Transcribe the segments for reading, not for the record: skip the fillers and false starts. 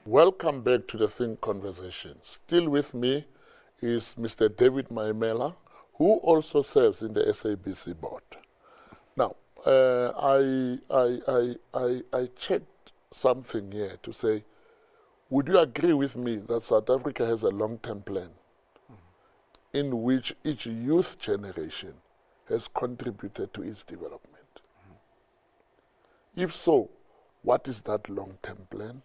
Welcome back to the Thinc Conversations. Still with me is Mr. David Maimela, who also serves in the SABC board. Now, I checked something here to say, would you agree with me that South Africa has a long-term plan in which each youth generation has contributed to its development? If so, what is that long-term plan?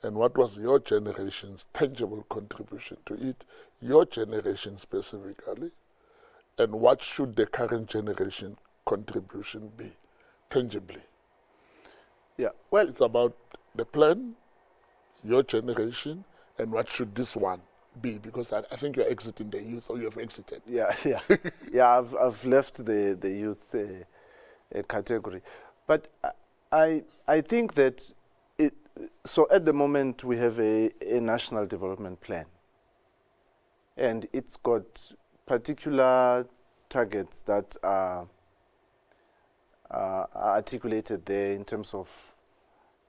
And what was your generation's tangible contribution to it, your generation specifically? And what should the current generation contribution be, tangibly? Yeah, well, It's about the plan, your generation, and what should this one be? Because I think you're exiting the youth, or you have exited. yeah. I've left the youth category, but I think that so at the moment we have a national development plan, and it's got particular targets that are articulated there in terms of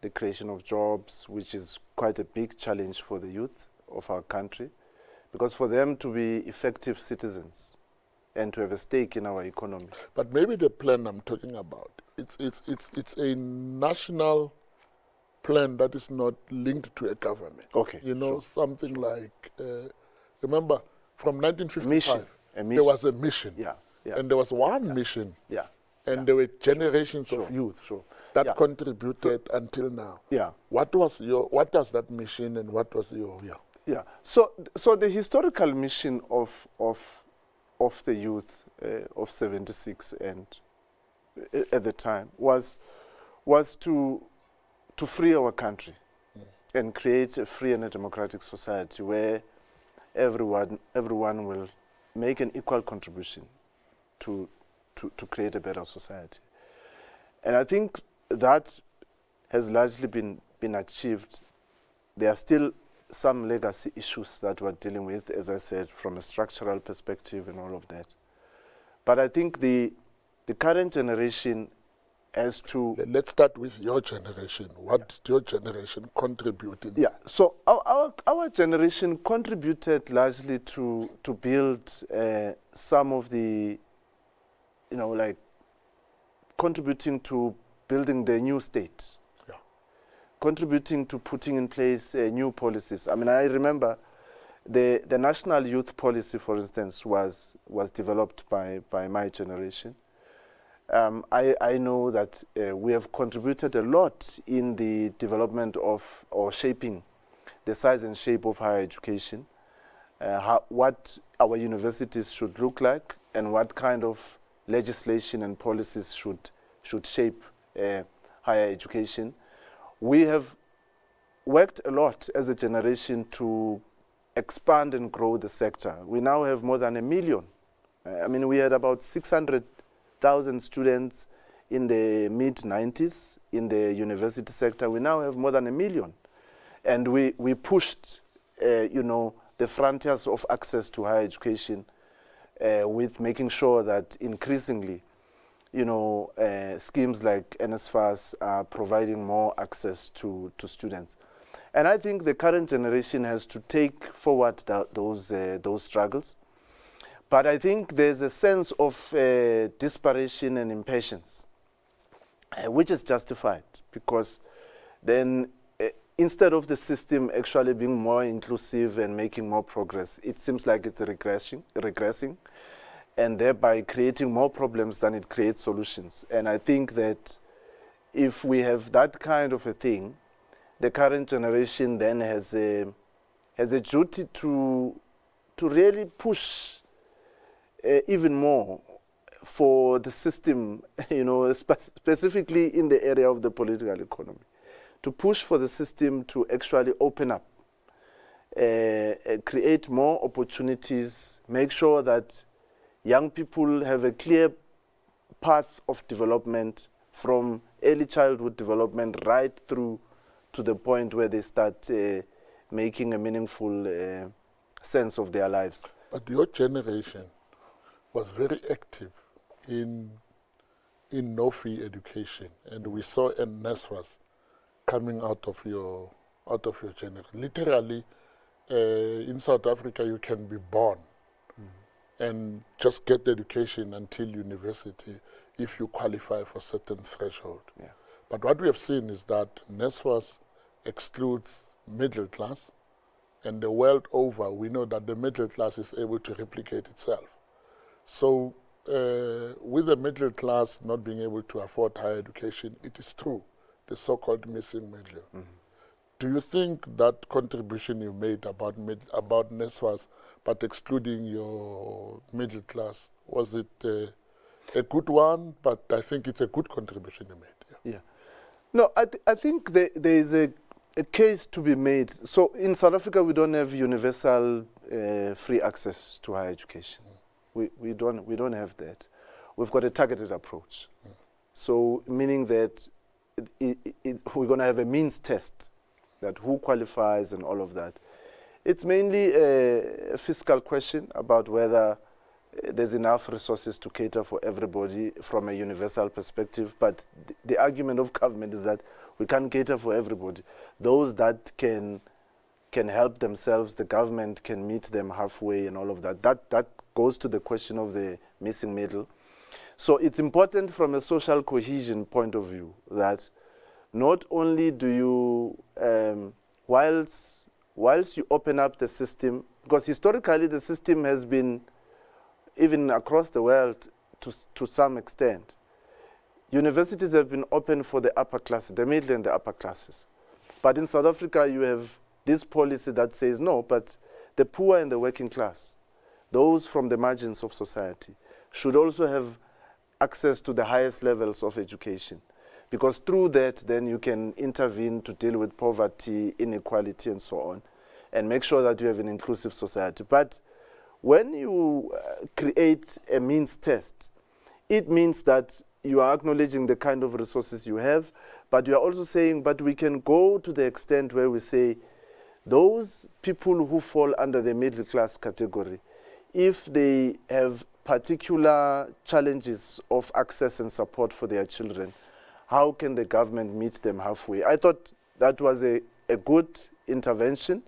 the creation of jobs, which is quite a big challenge for the youth of our country, because for them to be effective citizens and to have a stake in our economy. But maybe the plan I'm talking about, it's a national plan that is not linked to a government. Okay, You know, sure. something like, remember, from 1955, A there was a mission. Yeah. And there was one mission, Yeah. and there were generations of Sure. youth Sure. that Yeah. contributed until now. Yeah. What was that mission, and what was your, Yeah. So the historical mission of the youth of 76 and at the time was to free our country and create a free and a democratic society where everyone will make an equal contribution to create a better society. And I think that has largely been achieved. There are still some legacy issues that we're dealing with, as I said, from a structural perspective and all of that. But I think the current generation has to... Let's start with your generation. What did your generation contribute in? Yeah, so our generation contributed largely to build some of the, like contributing to building the new state. Yeah. Contributing to putting in place new policies. I mean, I remember the national youth policy, for instance, was developed by my generation. I know that we have contributed a lot in the development of, or shaping, the size and shape of higher education, what our universities should look like, and what kind of legislation and policies should shape higher education. We have worked a lot as a generation to expand and grow the sector. We now have more than 1 million. I mean, we had about 600,000 students in the mid-90s in the university sector. We now have more than 1 million. And we pushed, the frontiers of access to higher education with making sure that increasingly, schemes like NSFAS are providing more access to students. And I think the current generation has to take forward those struggles. But I think there's a sense of desperation and impatience, which is justified, because then instead of the system actually being more inclusive and making more progress, it seems like it's regressing, and thereby creating more problems than it creates solutions. And I think that if we have that kind of a thing, the current generation then has a duty to really push even more for the system, specifically in the area of the political economy, to push for the system to actually open up, create more opportunities, make sure that young people have a clear path of development from early childhood development right through to the point where they start making a meaningful sense of their lives. But your generation was very active in no-fee education, and we saw NSFAS coming out of out of your generation. Literally, in South Africa, you can be born and just get education until university if you qualify for certain threshold. Yeah. But what we have seen is that NSFAS excludes middle class, and the world over, we know that the middle class is able to replicate itself. So with the middle class not being able to afford higher education, it is true, the so-called missing middle. Do you think that contribution you made about NSFAS, but excluding your middle class, was it a good one? But I think it's a good contribution you made. Yeah. No, I think there is a case to be made. So in South Africa, we don't have universal free access to higher education. We don't have that. We've got a targeted approach. So meaning that we're going to have a means test, that who qualifies and all of that. It's mainly a fiscal question about whether there's enough resources to cater for everybody from a universal perspective. But the argument of government is that we can't cater for everybody. Those that can help themselves, the government can meet them halfway and all of that. That goes to the question of the missing middle. So it's important from a social cohesion point of view that not only do you, whilst you open up the system, because historically the system has been, even across the world to some extent, universities have been open for the upper classes, the middle and the upper classes. But in South Africa, you have this policy that says no, but the poor and the working class, those from the margins of society, should also have access to the highest levels of education. Because through that, then you can intervene to deal with poverty, inequality, and so on, and make sure that you have an inclusive society. But when you create a means test, it means that you are acknowledging the kind of resources you have, but you are also saying, but we can go to the extent where we say, those people who fall under the middle class category, if they have particular challenges of access and support for their children, how can the government meet them halfway? I thought that was a good intervention,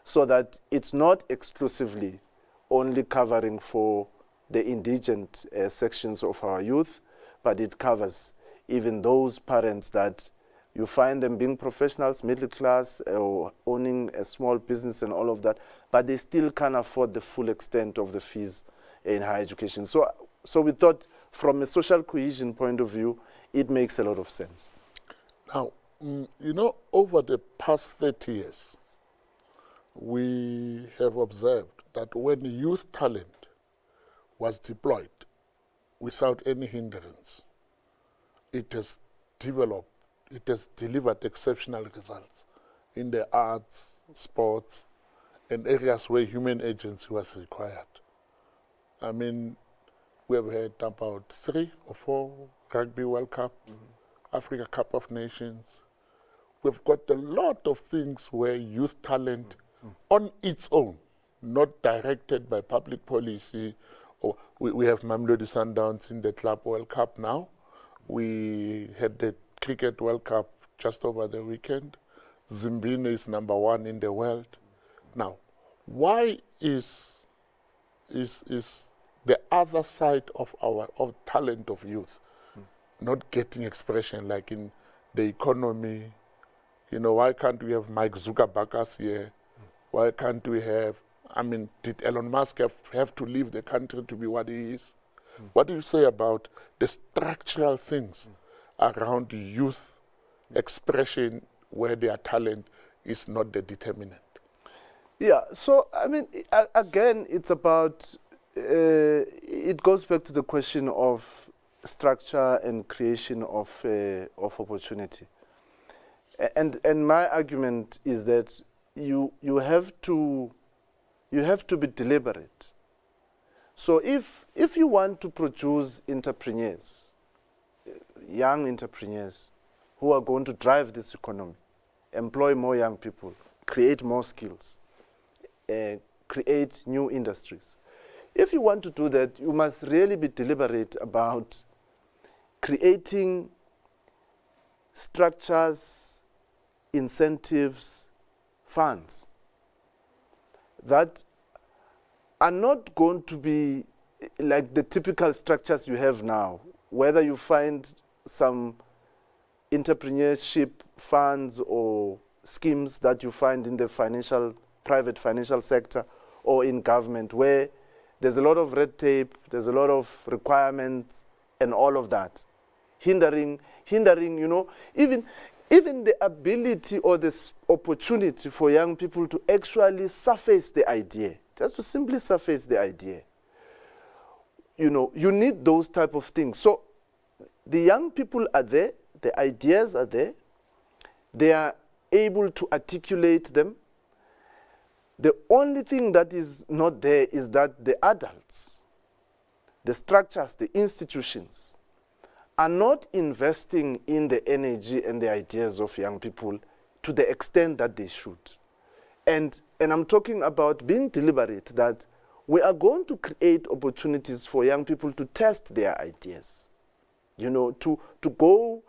so that it's not exclusively only covering for the indigent sections of our youth, but it covers even those parents that you find them being professionals, middle class, or owning a small business and all of that, but they still can't afford the full extent of the fees in higher education. So we thought from a social cohesion point of view, it makes a lot of sense. Now, you know, over the past 30 years, we have observed that when youth talent was deployed without any hindrance, it has delivered exceptional results in the arts, sports, and areas where human agency was required. I mean, we have had about 3 or 4 Rugby World Cups, Africa Cup of Nations. We've got a lot of things where youth talent on its own, not directed by public policy. Or we have Mamelodi Sundowns in the Club World Cup now. We had the Cricket World Cup just over the weekend. Zimbabwe is number 1 in the world. Now, why is the other side of our talent of youth not getting expression, like in the economy? You know, why can't we have Mike Zuckerberg here? Why can't we have, I mean, did Elon Musk have to leave the country to be what he is? What do you say about the structural things around youth expression where their talent is not the determinant? Yeah, so, I mean, again, it's about, it goes back to the question of structure and creation of opportunity. And my argument is that you have to be deliberate. So if you want to produce entrepreneurs, young entrepreneurs who are going to drive this economy, employ more young people, create more skills, create new industries. If you want to do that, you must really be deliberate about creating structures, incentives, funds that are not going to be like the typical structures you have now, whether you find some entrepreneurship funds or schemes that you find in the private financial sector or in government, where there's a lot of red tape, there's a lot of requirements and all of that, hindering, even the ability or the opportunity for young people to actually surface the idea, just to simply surface the idea. You need those type of things. So the young people are there, the ideas are there, they are able to articulate them. The only thing that is not there is that the adults, the structures, the institutions, are not investing in the energy and the ideas of young people to the extent that they should. And I'm talking about being deliberate, that we are going to create opportunities for young people to test their ideas. To go,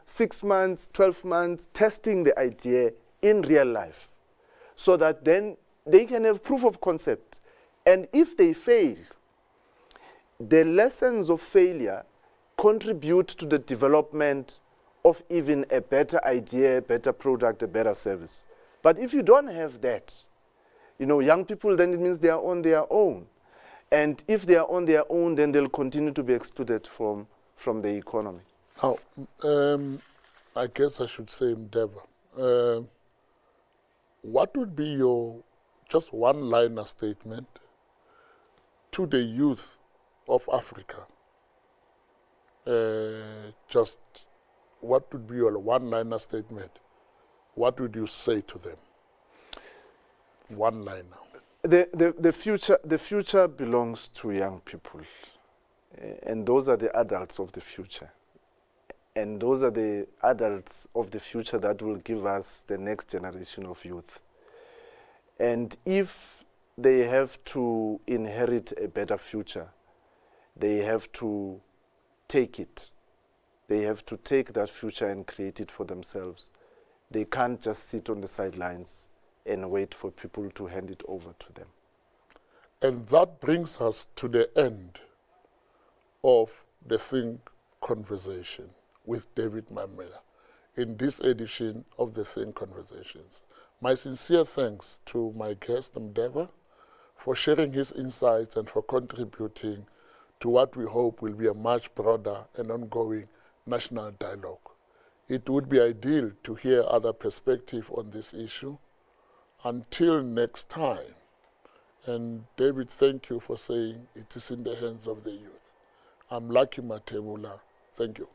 6 months, 12 months, testing the idea in real life, so that then they can have proof of concept. And if they fail, the lessons of failure contribute to the development of even a better idea, a better product, a better service. But if you don't have that, young people, then it means they are on their own. And if they are on their own, then they'll continue to be excluded from the economy. Now, I guess I should say, Mdeva, what would be your just one-liner statement to the youth of Africa? Just what would be your one-liner statement? What would you say to them? One-liner. The future belongs to young people, and those are the adults of the future. And those are the adults of the future that will give us the next generation of youth. And if they have to inherit a better future, they have to take it. They have to take that future and create it for themselves. They can't just sit on the sidelines and wait for people to hand it over to them. And that brings us to the end of the Thinc Conversation with David Maimela in this edition of the Thinc Conversations. My sincere thanks to my guest, Mdeva, for sharing his insights and for contributing to what we hope will be a much broader and ongoing national dialogue. It would be ideal to hear other perspectives on this issue. Until next time, and David, thank you for saying it is in the hands of the youth. I'm Lucky Mathebula. Thank you.